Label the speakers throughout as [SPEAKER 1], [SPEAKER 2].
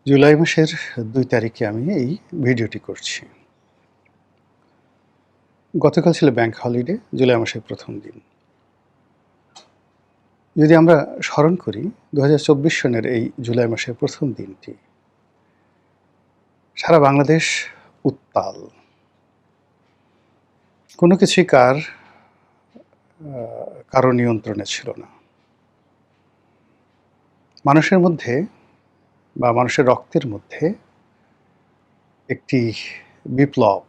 [SPEAKER 1] জুলাই মাসের ২ তারিখে আমি এই ভিডিওটি করছি। গতকাল ছিল ব্যাংক হলিডে, জুলাই মাসের ১ম দিন। যদি আমরা স্মরণ করি ২০২৪ সনের এই জুলাই মাসের ১ম দিনটি, সারা বাংলাদেশ উত্তাল। কোনো কিছুই কারো নিয়ন্ত্রণে ছিল না। মানুষের মধ্যে বা মানুষের রক্তের মধ্যে একটি বিপ্লব,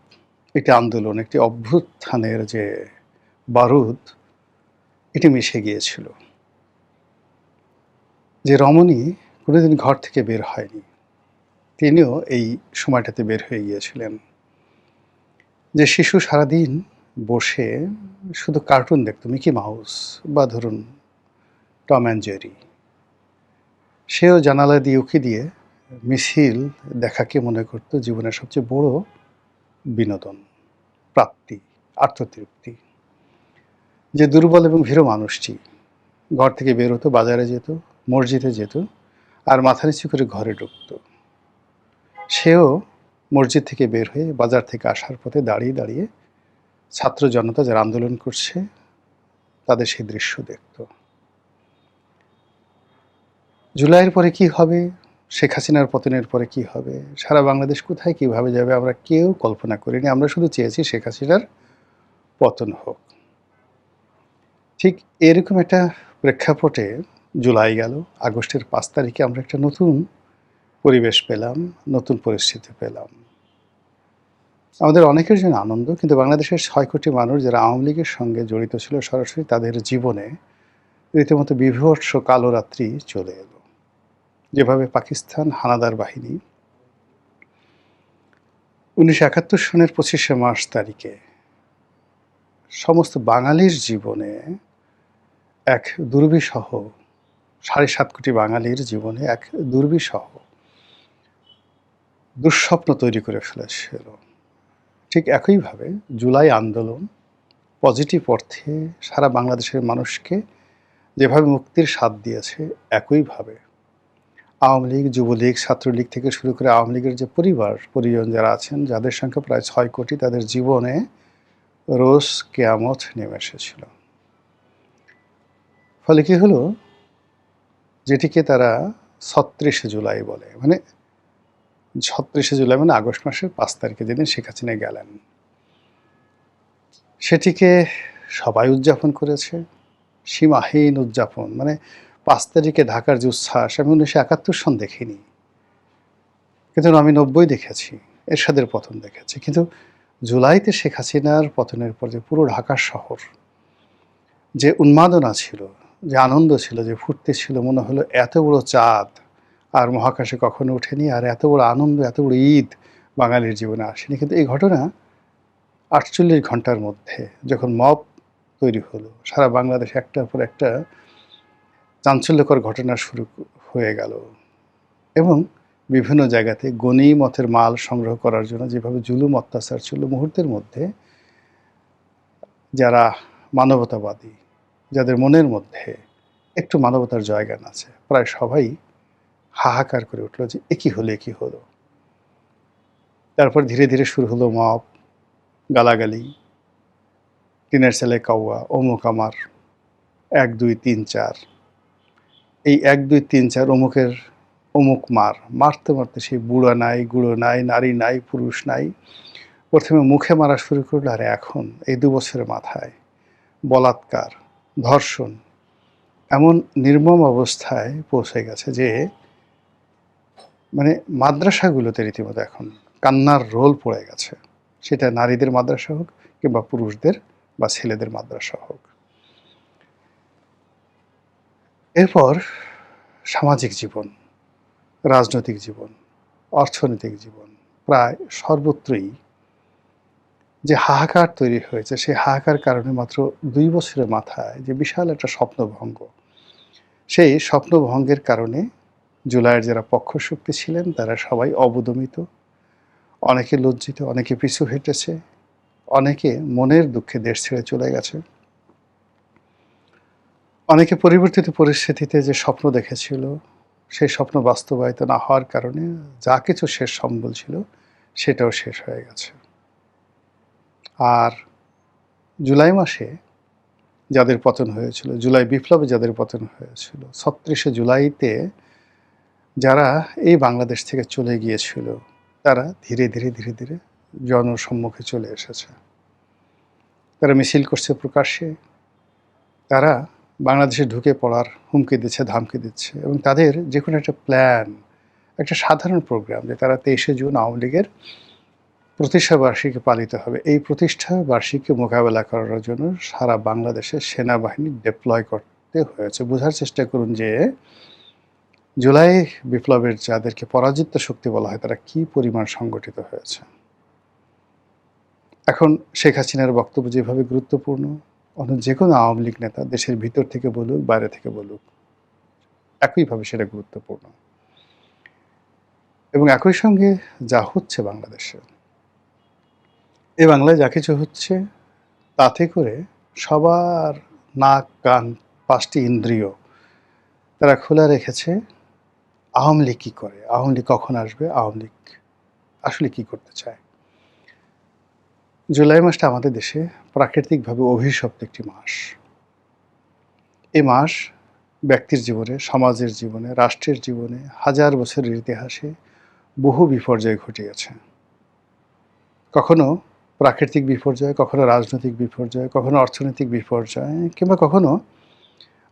[SPEAKER 1] একটি আন্দোলন, একটি অভ্যুত্থানের যে বারুদ, এটি মিশে গিয়েছিল। যে রমণী কোনোদিন ঘর থেকে বের হয়নি, তিনিও এই সময়টাতে বের হয়ে গিয়েছিলেন। যে শিশু সারাদিন বসে শুধু কার্টুন দেখত, মিকি মাউস বা ধরুন টম অ্যান্ড জেরি, সেও জানালা দিয়ে উঁকি দিয়ে মিছিল দেখাকে মনে করত জীবনের সবচেয়ে বড় বিনোদন, প্রাপ্তি, আত্মতৃপ্তি। যে দুর্বল এবং ভীরু মানুষটি ঘর থেকে বের হতো, বাজারে যেত, মসজিদে যেত, আর মাথা নিচু করে ঘরে ঢুকত, সেও মসজিদ থেকে বের হয়ে বাজার থেকে আসার পথে দাঁড়িয়ে দাঁড়িয়ে ছাত্র জনতা যারা আন্দোলন করছে তাদের সেই দৃশ্য দেখত। জুলাইয়ের পরে কি হবে, শেখ হাসিনার পতনের পরে কি হবে, সারা বাংলাদেশ কোথায় কিভাবে যাবে, আমরা কেউ কল্পনা করিনি। আমরা শুধু চেয়েছি শেখ হাসিনার পতন হোক। ঠিক এরকম একটা প্রেক্ষাপটে জুলাই গেল, আগস্টের ৫ তারিখে আমরা একটা নতুন পরিবেশ পেলাম, নতুন পরিস্থিতি পেলাম। আমাদের অনেকের জন্য আনন্দ, কিন্তু বাংলাদেশের ৬ কোটি মানুষ যারা আওয়ামী লীগের সঙ্গে জড়িত ছিল সরাসরি, তাদের জীবনে রীতিমতো বীভৎস কালো রাত্রি চলে এলো। যেভাবে পাকিস্তান হানাদার বাহিনী ১৯৭১ সনের ২৫শে মার্চ তারিখে সমস্ত বাঙালির জীবনে এক দুর্বিষহ, ৭.৫ কোটি বাঙালির জীবনে এক দুর্বিষহ দুঃস্বপ্ন তৈরি করে ফেলেছিল, ঠিক একইভাবে জুলাই আন্দোলন পজিটিভ অর্থে সারা বাংলাদেশের মানুষকে যেভাবে মুক্তির স্বাদ দিয়েছে, একইভাবে আওয়ামী লীগ, যুবলীগ, ছাত্রলীগ থেকে শুরু করে আওয়ামী লীগের যে পরিজন যারা আছেন, যাদের সংখ্যা প্রায় ৬ কোটি, তাদের জীবনে রোজ কেয়ামত নেমে এসেছিল। ফলে কি হলো, যেটিকে তারা ৩৬শে জুলাই বলে, মানে ৩৬শে জুলাই মানে আগস্ট মাসের ৫ তারিখে যেদিন শেখ হাসিনা গেলেন, সেটিকে সবাই উদযাপন করেছে, সীমাহীন উদযাপন। মানে ৫ তারিখে ঢাকার যে উচ্ছ্বাস, আমি ১৯৭১ সন দেখিনি, কিন্তু আমি ৯০ দেখেছি, এরশাদের পতন দেখেছি। কিন্তু জুলাইতে শেখ হাসিনার পতনের পর যে পুরো ঢাকা শহর যে উন্মাদনা ছিল, যে আনন্দ ছিল, যে ফুর্তি ছিল, মনে হলো এত বড় চাঁদ আর মহাকাশে কখনো ওঠেনি, আর এত বড় আনন্দ, এত বড় ঈদ বাঙালির জীবনে আসেনি। কিন্তু এই ঘটনা ৪৮ ঘন্টার মধ্যে যখন মব তৈরি হলো, সারা বাংলাদেশ একটার পর একটা চাঞ্চল্যকর ঘটনা শুরু হয়ে গেল, এবং বিভিন্ন জায়গাতে গনিমতের মাল সংগ্রহ করার জন্য যেভাবে জুলুম অত্যাচার ছিল, মুহূর্তের মধ্যে যারা মানবতাবাদী, যাদের মনের মধ্যে একটু মানবতার জায়গা আছে, প্রায় সবাই হাহাকার করে উঠল যে এ কী হলো, এ কী হলো। তারপর ধীরে ধীরে শুরু হলো মব, গালাগালি, টিনের ছেলে কাউয়া, অমুক আমার, ১ ২ ৩ ৪। এই ১ ২ ৩ ৪ অমুকের অমুক মারতে মারতে সেই বুড়া নাই, গুঁড়ো নাই, নারী নাই, পুরুষ নাই। প্রথমে মুখে মারা শুরু করলো, আর এখন এই ২ বছরের মাথায় বলাৎকার, ধর্ষণ, এমন নির্মম অবস্থায় পৌঁছে গেছে যে মানে মাদ্রাসাগুলোতে রীতিমতো এখন কান্নার রোল পড়ে গেছে, সেটা নারীদের মাদ্রাসা হোক কিংবা পুরুষদের বা ছেলেদের মাদ্রাসা হোক। এরপর সামাজিক জীবন, রাজনৈতিক জীবন, অর্থনৈতিক জীবন, প্রায় সর্বত্রই যে হাহাকার তৈরি হয়েছে, সেই হাহাকার কারণে মাত্র ২ বছরের মাথায় যে বিশাল একটা স্বপ্নভঙ্গ, সেই স্বপ্নভঙ্গের কারণে জুলাইয়ের যারা পক্ষশক্তি ছিলেন তারা সবাই অবদমিত, অনেকে লজ্জিত, অনেকে পিছু হেঁটেছে, অনেকে মনের দুঃখে দেশ ছেড়ে চলে গেছে, অনেকে পরিবর্তিত পরিস্থিতিতে যে স্বপ্ন দেখেছিল সেই স্বপ্ন বাস্তবায়িত না হওয়ার কারণে যা কিছু শেষ সম্বল ছিল সেটাও শেষ হয়ে গেছে। আর জুলাই মাসে যাদের পতন হয়েছিল, জুলাই বিপ্লবে যাদের পতন হয়েছিল, ৩৬শে জুলাইতে যারা এই বাংলাদেশ থেকে চলে গিয়েছিল, তারা ধীরে ধীরে ধীরে ধীরে জনসম্মুখে চলে এসেছে। তারা মিছিল করছে প্রকাশ্যে, তারা বাংলাদেশে ঢুকে পড়ার হুমকি দিচ্ছে, ধামকি দিচ্ছে, এবং তাদের যে কোনো একটা প্ল্যান, একটা সাধারণ প্রোগ্রাম যে তারা ২৩শে জুন আওয়ামী লীগের প্রতিষ্ঠা বার্ষিকী পালিত হবে, এই প্রতিষ্ঠা বার্ষিকী মোকাবেলা করার জন্য সারা বাংলাদেশে সেনাবাহিনী ডিপ্লয় করতে হয়েছে। বোঝার চেষ্টা করুন যে জুলাই বিপ্লবের যাদেরকে পরাজিত শক্তি বলা হয় তারা কি পরিমাণ সংগঠিত হয়েছে। এখন শেখ হাসিনার বক্তব্য যেভাবে গুরুত্বপূর্ণ, অন্য যে কোনো আওয়ামী লীগ নেতা দেশের ভিতর থেকে বলুক, বাইরে থেকে বলুক, একইভাবে সেটা গুরুত্বপূর্ণ। এবং একই সঙ্গে যা হচ্ছে বাংলাদেশে, এই বাংলায় যা কিছু হচ্ছে, তাতে করে সবার নাক, কান, ৫টি ইন্দ্রিয় তারা খোলা রেখেছে আওয়ামী লীগ কী করে, আওয়ামী লীগ কখন আসবে, আওয়ামী লীগ আসলে কী করতে চায়। জুলাই মাসটা আমাদের দেশে প্রাকৃতিকভাবে অভিশপ্ত একটি মাস। এই মাস ব্যক্তির জীবনে, সমাজের জীবনে, রাষ্ট্রের জীবনে হাজার বছরের ইতিহাসে বহু বিপর্যয় ঘটিয়েছে। কখনো প্রাকৃতিক বিপর্যয়, কখনো রাজনৈতিক বিপর্যয়, কখনো অর্থনৈতিক বিপর্যয়, কিংবা কখনো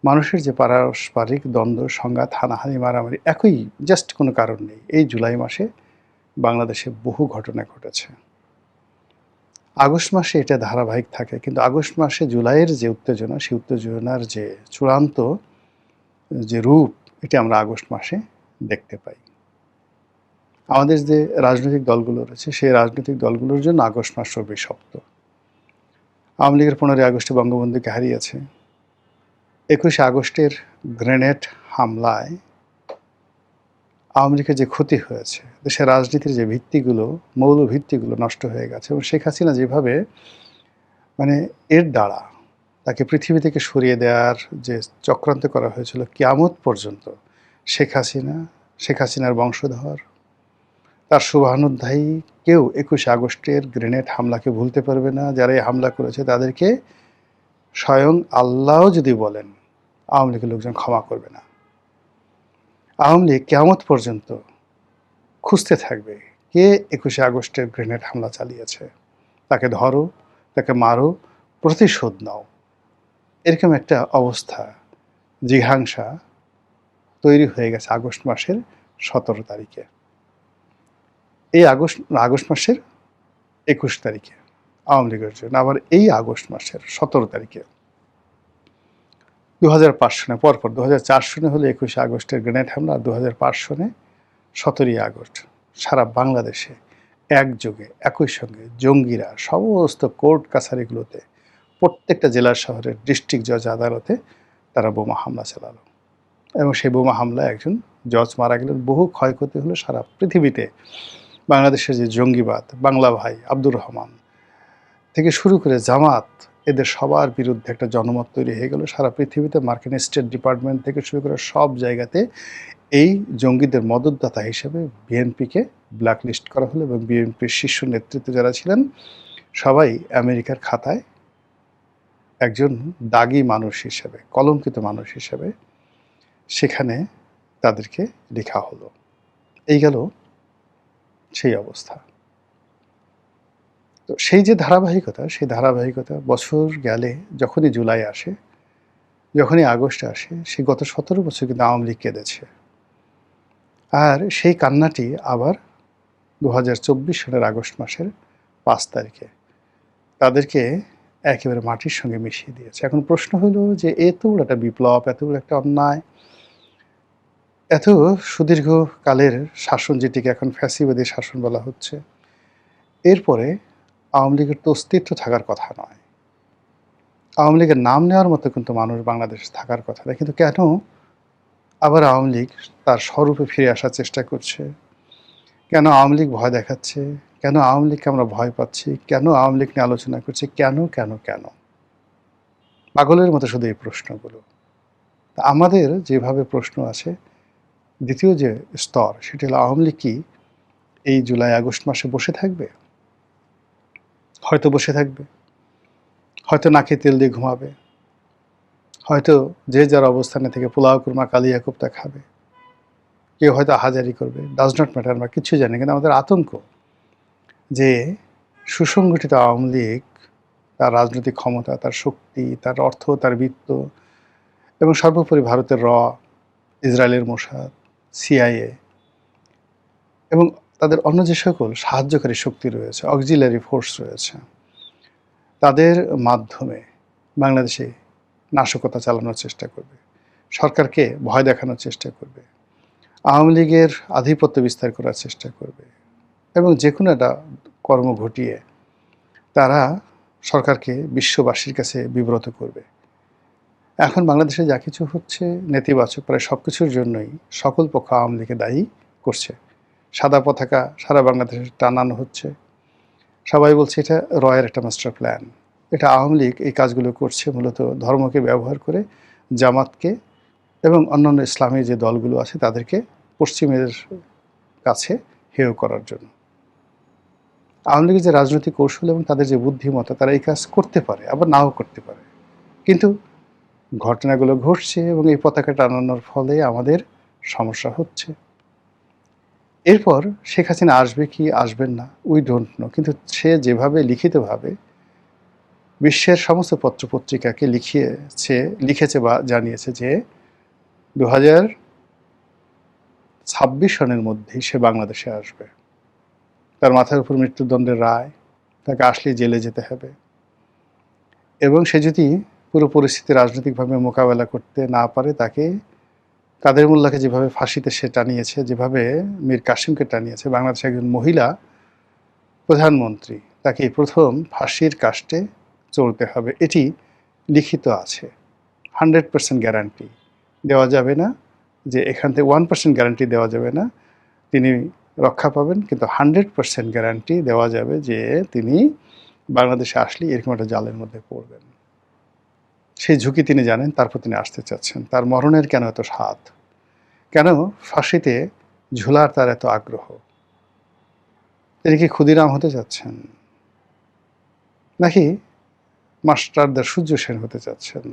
[SPEAKER 1] মানুষের যে পারস্পরিক দ্বন্দ্ব, সংঘাত, হানাহানি, মারামারি, একই জাস্ট কোনো কারণ নেই। এই জুলাই মাসে বাংলাদেশে বহু ঘটনা ঘটেছে। আগস্ট মাসে এটা ধারাবাহিক থাকে, কিন্তু আগস্ট মাসে জুলাইয়ের যে উত্তেজনা, সেই উত্তেজনার যে চূড়ান্ত যে রূপ, এটা আমরা আগস্ট মাসে দেখতে পাই। আমাদের যে রাজনৈতিক দলগুলো রয়েছে, সেই রাজনৈতিক দলগুলোর জন্য আগস্ট মাস অভিশপ্ত। আওয়ামী লীগের 15ই আগস্টে বঙ্গবন্ধুকে হারিয়েছে। 21শে আগস্টের গ্রেনেড হামলায় আওয়ামী লীগের যে ক্ষতি হয়েছে, দেশের রাজনীতির যে ভিত্তিগুলো, মৌল ভিত্তিগুলো নষ্ট হয়ে গেছে, এবং শেখ হাসিনা যেভাবে এর দ্বারা তাকে পৃথিবী থেকে সরিয়ে দেওয়ার যে চক্রান্ত করা হয়েছিল কিয়ামত পর্যন্ত, শেখ হাসিনার বংশধর, তার শুভানুধ্যায়ী কেউ 21শে আগস্টের গ্রেনেড হামলাকে ভুলতে পারবে না। যারা এই হামলা করেছে তাদেরকে স্বয়ং আল্লাহও যদি বলেন, আওয়ামী লীগের লোকজন ক্ষমা করবে না। আওয়ামী লীগ কিয়ামত পর্যন্ত খুঁজতে থাকবে কে 21শে আগস্টের গ্রেনেড হামলা চালিয়েছে, তাকে ধরো, তাকে মারো, প্রতিশোধ নাও। এরকম একটা অবস্থা, জিঘাংসা তৈরি হয়ে গেছে আগস্ট মাসের 17 তারিখে। এই আগস্ট মাসের 21 তারিখে আওয়ামী লীগের জন্য, আবার এই আগস্ট মাসের 17 তারিখে 2005 সনে, পরপর 2004 সনে হলো 21শে আগস্টের গ্রেনেড হামলা, আর 2005 সনে 17ই আগস্ট সারা বাংলাদেশে একযোগে একই সঙ্গে জঙ্গিরা সমস্ত কোর্ট কাছারিগুলোতে, প্রত্যেকটা জেলার শহরের ডিস্ট্রিক্ট জজ আদালতে তারা বোমা হামলা চালালো, এবং সেই বোমা হামলায় একজন জজ মারা গেলেন। বহু ক্ষয়ক্ষতি হলো সারা পৃথিবীতে। বাংলাদেশের যে জঙ্গিবাদ, বাংলা ভাই, আব্দুর রহমান থেকে শুরু করে জামাত, এদের সবার বিরুদ্ধে একটা জনমত তৈরি হয়ে গেল সারা পৃথিবীতে। মার্কিন স্টেট ডিপার্টমেন্ট থেকে শুরু করে সব জায়গাতে এই জঙ্গিদের মদতদাতা হিসেবে বিএনপিকে ব্ল্যাকলিস্ট করা হলো, এবং বিএনপির শীর্ষ নেতৃত্ব যারা ছিলেন সবাই আমেরিকার খাতায় একজন দাগী মানুষ হিসেবে, কলঙ্কিত মানুষ হিসেবে সেখানে তাদেরকে লেখা হলো। এই গেল সেই অবস্থা। তো সেই যে ধারাবাহিকতা, সেই ধারাবাহিকতা বছর গেলে, যখনই জুলাই আসে, যখনই আগস্ট আসে, সেই গত 17 বছর কিন্তু আওয়ামী লীগ কেঁদেছে। আর সেই কান্নাটি আবার 2024 সালের আগস্ট মাসের 5 তারিখে তাদেরকে একেবারে মাটির সঙ্গে মিশিয়ে দিয়েছে। এখন প্রশ্ন হলো যে এত বড় একটা বিপ্লব, এত বড় একটা অন্যায়, এত সুদীর্ঘকালের শাসন, যেটিকে এখন ফ্যাসিবাদী শাসন বলা হচ্ছে, এরপরে আওয়ামী লীগের তো অস্তিত্ব থাকার কথা নয়, আওয়ামী লীগের নাম নেওয়ার মতো কিন্তু মানুষ বাংলাদেশে থাকার কথা নয়, কিন্তু কেন আবার আওয়ামী লীগ তার স্বরূপে ফিরে আসার চেষ্টা করছে? কেন আওয়ামী লীগ ভয় দেখাচ্ছে? কেন আওয়ামী লীগকে আমরা ভয় পাচ্ছি? কেন আওয়ামী লীগ নিয়ে আলোচনা করছি? কেন কেন কেন? পাগলের মতো শুধু এই প্রশ্নগুলো। আমাদের যেভাবে প্রশ্ন আছে, দ্বিতীয় যে স্তর সেটি হলো আওয়ামী লীগ কি এই জুলাই আগস্ট মাসে বসে থাকবে? হয়তো বসে থাকবে, হয়তো নাকে তেল দিয়ে ঘুমাবে, হয়তো যে যার অবস্থানে থেকে পোলাও কুরমা কালিয়া কোপ্তা খাবে, কেউ হয়তো আহাজারি করবে, ডাজ নট ম্যাটার, আমরা কিচ্ছু জানি। কিন্তু আমাদের আতঙ্ক যে সুসংগঠিত আওয়ামী লীগ তার রাজনৈতিক ক্ষমতা, তার শক্তি, তার অর্থ, তার বিত্ত এবং সর্বোপরি ভারতের ইসরায়েলের মোসাদ, সিআইএ এবং তাদের অন্য যে সকল সাহায্যকারী শক্তি রয়েছে, অক্সিলারি ফোর্স রয়েছে, তাদের মাধ্যমে বাংলাদেশে নাশকতা চালানোর চেষ্টা করবে, সরকারকে ভয় দেখানোর চেষ্টা করবে, আওয়ামী লীগের আধিপত্য বিস্তার করার চেষ্টা করবে এবং যে কোনো একটা কর্ম ঘটিয়ে তারা সরকারকে বিশ্ববাসীর কাছে বিব্রত করবে। এখন বাংলাদেশে যা কিছু হচ্ছে নেতিবাচক প্রায় সব কিছুর জন্যই সকল পক্ষ আওয়ামী লীগকে দায়ী করছে। সাদা পতাকা সারা বাংলাদেশে টানানো হচ্ছে, সবাই বলছে এটা রয়ের একটা মাস্টার প্ল্যান। এটা আওয়ামী লীগ এই কাজগুলো করছে মূলত ধর্মকে ব্যবহার করে জামাতকে এবং অন্যান্য ইসলামী যে দলগুলো আছে তাদেরকে পশ্চিমের কাছে হেয় করার জন্য। আওয়ামী লীগের যে রাজনৈতিক কৌশল এবং তাদের যে বুদ্ধিমত্তা, তারা এই কাজ করতে পারে আবার নাও করতে পারে, কিন্তু ঘটনাগুলো ঘটছে এবং এই পতাকা টানানোর ফলে আমাদের সমস্যা হচ্ছে। এরপর শেখ হাসিনা আসবে কি আসবেন না উই ডোন্ট নো, কিন্তু সে যেভাবে লিখিতভাবে বিশ্বের সমস্ত পত্রপত্রিকাকে লিখেছে বা জানিয়েছে যে 2026 সনের মধ্যেই সে বাংলাদেশে আসবে, তার মাথার উপর মৃত্যুদণ্ডের রায়, তাকে আসলেই জেলে যেতে হবে এবং সে যদি পুরো পরিস্থিতি রাজনৈতিকভাবে মোকাবেলা করতে না পারে তাকে কাদের মোল্লাকে যেভাবে ফাঁসিতে সে টানিয়েছে, যেভাবে মীর কাসিমকে টানিয়েছে, বাংলাদেশের একজন মহিলা প্রধানমন্ত্রী, তাকে প্রথম ফাঁসির কাস্টে চলতে হবে। এটি লিখিত আছে, 100% গ্যারান্টি দেওয়া যাবে না যে এখান থেকে 1% গ্যারান্টি দেওয়া যাবে না তিনি রক্ষা পাবেন, কিন্তু 100% গ্যারান্টি দেওয়া যাবে যে তিনি বাংলাদেশে আসলে এরকম একটা জালের মধ্যে পড়বেন। সেই ঝুঁকি তিনি জানেন, তারপর তিনি আসতে চাচ্ছেন। তার মরণের কেন এত স্বাদ, কেন ফাঁসিতে ঝুলার তার এত আগ্রহ? তিনি কি ক্ষুদিরাম হতে চাচ্ছেন, নাকি মাস্টারদার সূর্য সেন হতে চাচ্ছেন,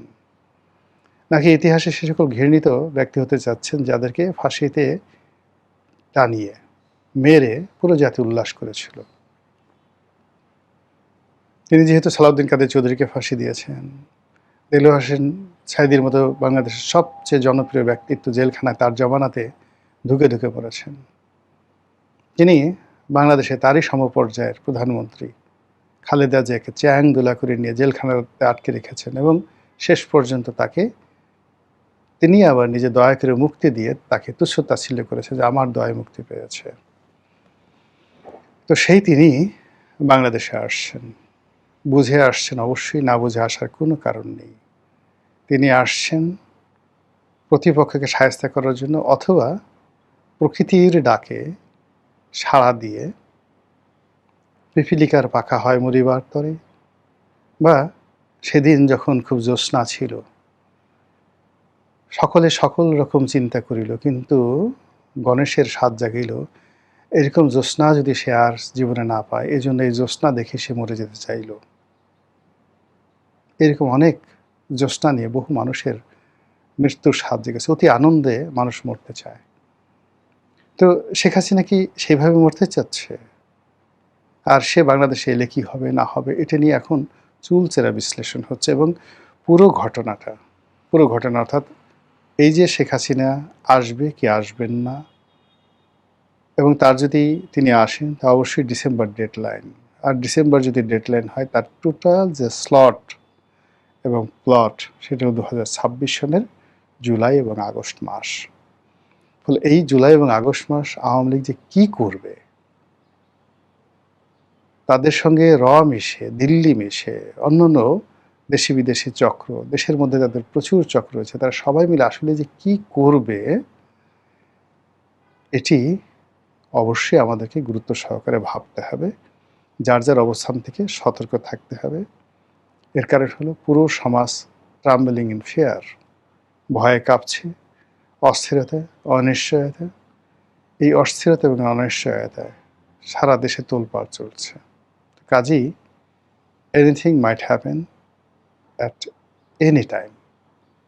[SPEAKER 1] নাকি ইতিহাসে সে সকল ঘৃণিত ব্যক্তি হতে চাচ্ছেন যাদেরকে ফাঁসিতে টানিয়ে মেরে পুরো জাতি উল্লাস করেছিল? তিনি যেহেতু সালাউদ্দিন কাদের চৌধুরীকে ফাঁসি দিয়েছেন, দেলোয়ার হোসেন সাঈদীর মতো বাংলাদেশের সবচেয়ে জনপ্রিয় ব্যক্তিত্ব জেলখানায় তার জমানাতে ঢুকে ঢুকে পড়েছেন, তিনি বাংলাদেশে তারই সমপর্যায়ের প্রধানমন্ত্রী খালেদা জিয়াকে চ্যাং দোলা করে নিয়ে জেলখানাতে আটকে রেখেছেন এবং শেষ পর্যন্ত তাকে তিনি আবার নিজে দয়া করে মুক্তি দিয়ে তাকে তুচ্ছ তাচ্ছিল্য করেছে যে আমার দয়ায় মুক্তি পেয়েছে। তো সেই তিনি বাংলাদেশে আসছেন, বুঝে আসছেন অবশ্যই, না বুঝে আসার কোনো কারণ নেই। তিনি আসছেন প্রতিপক্ষকে শায়েস্তা করার জন্য, অথবা প্রকৃতির ডাকে সাড়া দিয়ে পিপীলিকার পাখা হয় মরিবার তরে, বা সেদিন যখন খুব জ্যোৎস্না ছিল সকলে সকল রকম চিন্তা করিল কিন্তু গণেশের স্বাদ জাগিল, এরকম জ্যোৎস্না যদি সে আর জীবনে না পায় এই জন্য এই জ্যোৎস্না দেখে সে মরে যেতে চাইল। এরকম অনেক জ্যোৎস্না নিয়ে বহু মানুষের মৃত্যুর স্বাদ জেগেছে, অতি আনন্দে মানুষ মরতে চায়। তো শেখ হাসিনা কি সেইভাবে মরতে চাচ্ছে? আর সে বাংলাদেশে এলে কী হবে না হবে এটা নিয়ে এখন চুলচেরা বিশ্লেষণ হচ্ছে। এবং পুরো ঘটনা অর্থাৎ এই যে শেখ হাসিনা আসবে কি আসবেন না, এবং তার যদি তিনি আসেন তা অবশ্যই ডিসেম্বর ডেডলাইন, আর ডিসেম্বর যদি ডেডলাইন হয় তার টোটাল যে স্লট এবং প্লট সেটা 2026 সনের জুলাই এবং আগস্ট মাস। ফলে এই জুলাই এবং আগস্ট মাস আওয়ামী লীগ যে কী করবে, তাদের সঙ্গে মিশে, দিল্লি মিশে, অন্যান্য দেশি বিদেশি চক্র, দেশের মধ্যে তাদের প্রচুর চক্র রয়েছে, তারা সবাই মিলে আসলে যে কী করবে এটি অবশ্যই আমাদেরকে গুরুত্ব সহকারে ভাবতে হবে, যার যার অবস্থান থেকে সতর্ক থাকতে হবে। এর কারণ হলো পুরো সমাজ ট্রাম্বলিং ইন ফিয়ার, ভয়ে কাঁপছে, অস্থিরতা, অনিশ্চয়তা। এই অস্থিরতা এবং অনিশ্চয়তায় সারা দেশে তোলপাড় চলছে। কাজেই anything might happen at any time.